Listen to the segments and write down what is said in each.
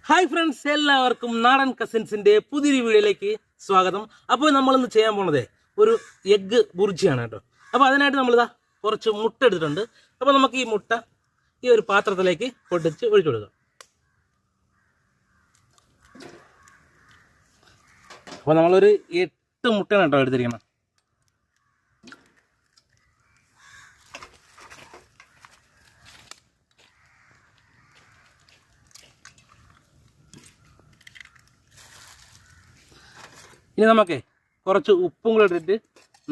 Hi friends, എല്ലാവർക്കും നാടൻ കസിൻസിന്റെ പുതിയൊരു വീഡിയോയിലേക്ക് സ്വാഗതം. അപ്പോൾ നമ്മളിന്ന് ചെയ്യാൻ പോണത് ഒരു എഗ്ഗ് ബുർജിയാണ് കേട്ടോ. അപ്പോൾ അതിനായിട്ട് നമ്മളിതാ കുറച്ച് മുട്ട എടുത്തിട്ടുണ്ട്. അപ്പോൾ നമുക്ക് ഈ മുട്ട ഈ ഒരു പാത്രത്തിലേക്ക് പൊട്ടിച്ച് ഒഴിച്ചു കൊടുക്കാം. അപ്പോൾ നമ്മളൊരു 8 മുട്ടയാണ് കേട്ടോ എടുത്തിരിക്കണം. ഇനി നമുക്ക് കുറച്ച് ഉപ്പും കൂടെ ഇട്ടിട്ട്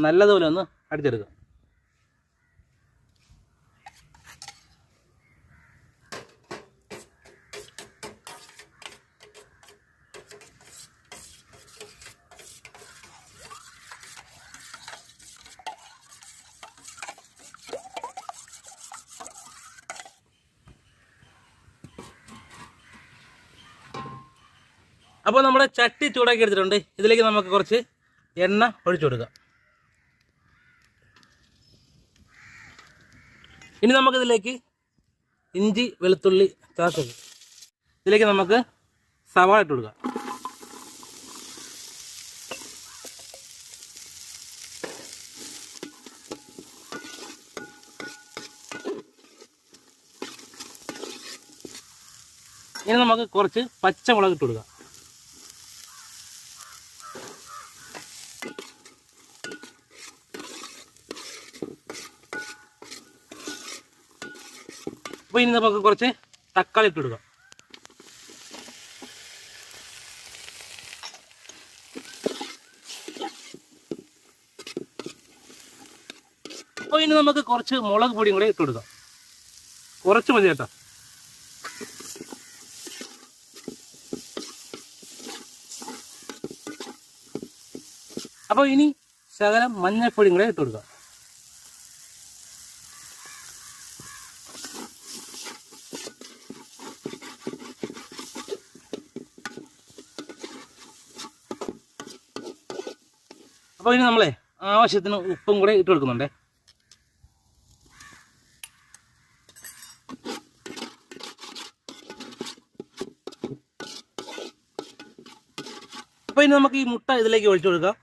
നല്ലതുപോലെ ഒന്ന് അടിച്ചെടുക്കാം. അപ്പോൾ നമ്മുടെ ചട്ടി ചൂടാക്കി എടുത്തിട്ടുണ്ട്. ഇതിലേക്ക് നമുക്ക് കുറച്ച് എണ്ണ ഒഴിച്ചു കൊടുക്കാം. ഇനി നമുക്കിതിലേക്ക് ഇഞ്ചി വെളുത്തുള്ളി ചതച്ചത് ഇതിലേക്ക് നമുക്ക് സവാള ഇട്ട് കൊടുക്കാം. ഇനി നമുക്ക് കുറച്ച് പച്ചമുളക് ഇട്ട് കൊടുക്കാം. അപ്പോൾ ഇനി നമുക്ക് കുറച്ച് തക്കാളി ഇട്ട് കൊടുക്കാം. അപ്പോൾ ഇനി നമുക്ക് കുറച്ച് മുളക് പൊടിയും കൂടെ ഇട്ട് കൊടുക്കാം. കുറച്ച് മതി കേട്ടോ. അപ്പോൾ ഇനി ശകലം മഞ്ഞൾപ്പൊടിയും കൂടെ ഇട്ട് കൊടുക്കാം. അപ്പോൾ ഇനി നമ്മളെ ആവശ്യത്തിന് ഉപ്പും കൂടെ ഇട്ട് കൊടുക്കുന്നുണ്ടേ. അപ്പോൾ ഇനി നമുക്ക് ഈ മുട്ട ഇതിലേക്ക് ഒഴിച്ചു കൊടുക്കാം.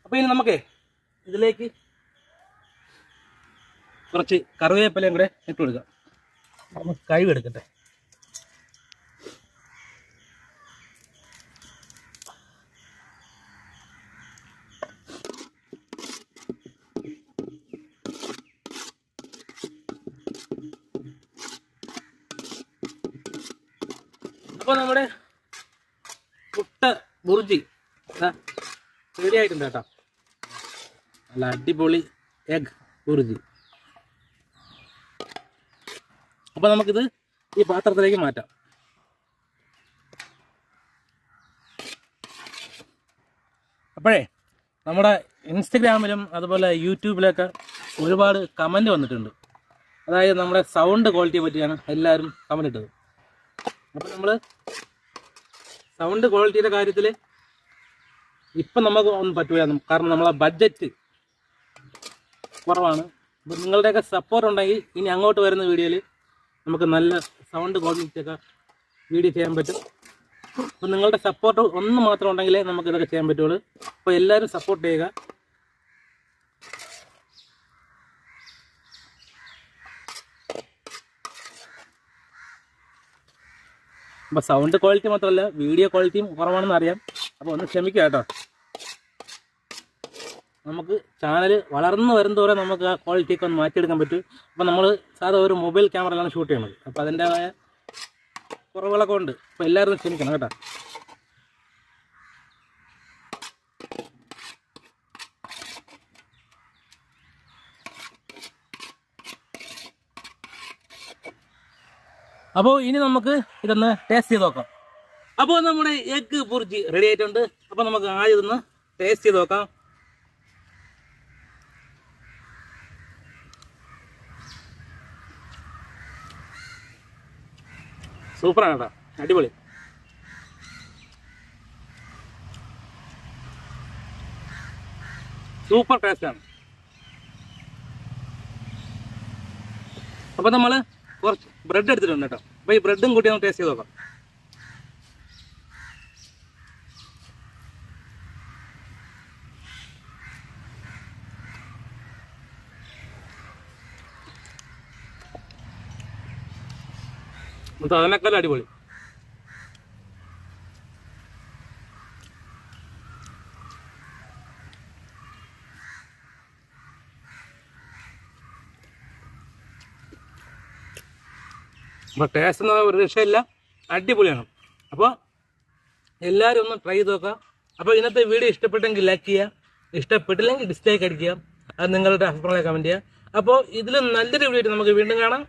അപ്പോൾ ഇനി നമുക്ക് ഇതിലേക്ക് കുറച്ച് കറിവേപ്പിലയും കൂടെ ഇട്ട് കൊടുക്കാം. നമുക്ക് കഴിവെടുക്കട്ടെ. അപ്പോൾ നമ്മുടെ മുട്ട ബുർജി റെഡി ആയിട്ടുണ്ട് കേട്ടോ. നല്ല അടിപൊളി എഗ് ബുർജി. അപ്പോൾ നമുക്കിത് ഈ പാത്രത്തിലേക്ക് മാറ്റാം. അപ്പോഴേ നമ്മുടെ ഇൻസ്റ്റഗ്രാമിലും അതുപോലെ യൂട്യൂബിലൊക്കെ ഒരുപാട് കമൻറ്റ് വന്നിട്ടുണ്ട്. അതായത് നമ്മുടെ സൗണ്ട് ക്വാളിറ്റിയെ പറ്റിയാണ് എല്ലാവരും കമൻറ്റ് ഇട്ടത്. അപ്പോൾ നമ്മൾ സൗണ്ട് ക്വാളിറ്റിയുടെ കാര്യത്തിൽ ഇപ്പം നമുക്ക് ഒന്നും പറ്റില്ല, കാരണം നമ്മളെ ബഡ്ജറ്റ് കുറവാണ്. അപ്പം നിങ്ങളുടെയൊക്കെ സപ്പോർട്ട് ഉണ്ടെങ്കിൽ ഇനി അങ്ങോട്ട് വരുന്ന വീഡിയോയിൽ നമുക്ക് നല്ല സൗണ്ട് ക്വാളിറ്റിയൊക്കെ വീഡിയോ ചെയ്യാൻ പറ്റും. അപ്പം നിങ്ങളുടെ സപ്പോർട്ട് ഒന്ന് മാത്രം ഉണ്ടെങ്കിലേ നമുക്കിതൊക്കെ ചെയ്യാൻ പറ്റുള്ളൂ. അപ്പോൾ എല്ലാവരും സപ്പോർട്ട് ചെയ്യുക. അപ്പോൾ സൗണ്ട് ക്വാളിറ്റി മാത്രമല്ല വീഡിയോ ക്വാളിറ്റിയും കുറവാണെന്ന് അറിയാം. അപ്പോൾ ഒന്ന് ക്ഷമിക്കുക കേട്ടോ. നമുക്ക് ചാനൽ വളർന്നു വരുന്നതോടെ നമുക്ക് ആ ക്വാളിറ്റിയൊക്കെ ഒന്ന് മാറ്റിയെടുക്കാൻ പറ്റും. അപ്പോൾ നമ്മൾ സാധാരണ ഒരു മൊബൈൽ ക്യാമറയിലാണ് ഷൂട്ട് ചെയ്യുന്നത്. അപ്പോൾ അതിൻ്റേതായ കുറവുകളൊക്കെ ഉണ്ട്. അപ്പോൾ എല്ലാവരും ക്ഷമിക്കണം കേട്ടോ. അപ്പോൾ ഇനി നമുക്ക് ഇതൊന്ന് ടേസ്റ്റ് ചെയ്ത് നോക്കാം. അപ്പോൾ നമ്മുടെ എഗ്ഗ് ബുർജി റെഡി ആയിട്ടുണ്ട്. അപ്പോൾ നമുക്ക് ആദ്യം ഇതൊന്ന് ടേസ്റ്റ് ചെയ്ത് നോക്കാം. സൂപ്പറാണ് കേട്ടോ, അടിപൊളി. സൂപ്പർ ടേസ്റ്റാണ്. അപ്പോൾ നമ്മൾ കുറച്ച് ബ്രെഡ് എടുത്തിട്ടുണ്ട് കേട്ടോ. അപ്പോൾ ഈ ബ്രെഡും കൂട്ടി നമുക്ക് ടേസ്റ്റ് ചെയ്ത് നോക്കാം. അതിനേക്കാൾ അടിപൊളി. അപ്പോൾ ടേസ്റ്റ് ഒന്നും ഒരു രക്ഷയില്ല, അടിപൊളിയാണ്. അപ്പോൾ എല്ലാവരും ഒന്ന് ട്രൈ ചെയ്ത് നോക്കുക. അപ്പോൾ ഇന്നത്തെ വീഡിയോ ഇഷ്ടപ്പെട്ടെങ്കിൽ ലൈക്ക് ചെയ്യുക, ഇഷ്ടപ്പെട്ടില്ലെങ്കിൽ ഡിസ്ലൈക്ക് അടിക്കുക. അത് നിങ്ങളുടെ അഭിപ്രായം കമൻറ്റ് ചെയ്യുക. അപ്പോൾ ഇതിലും നല്ലൊരു വീഡിയോ നമുക്ക് വീണ്ടും കാണാം.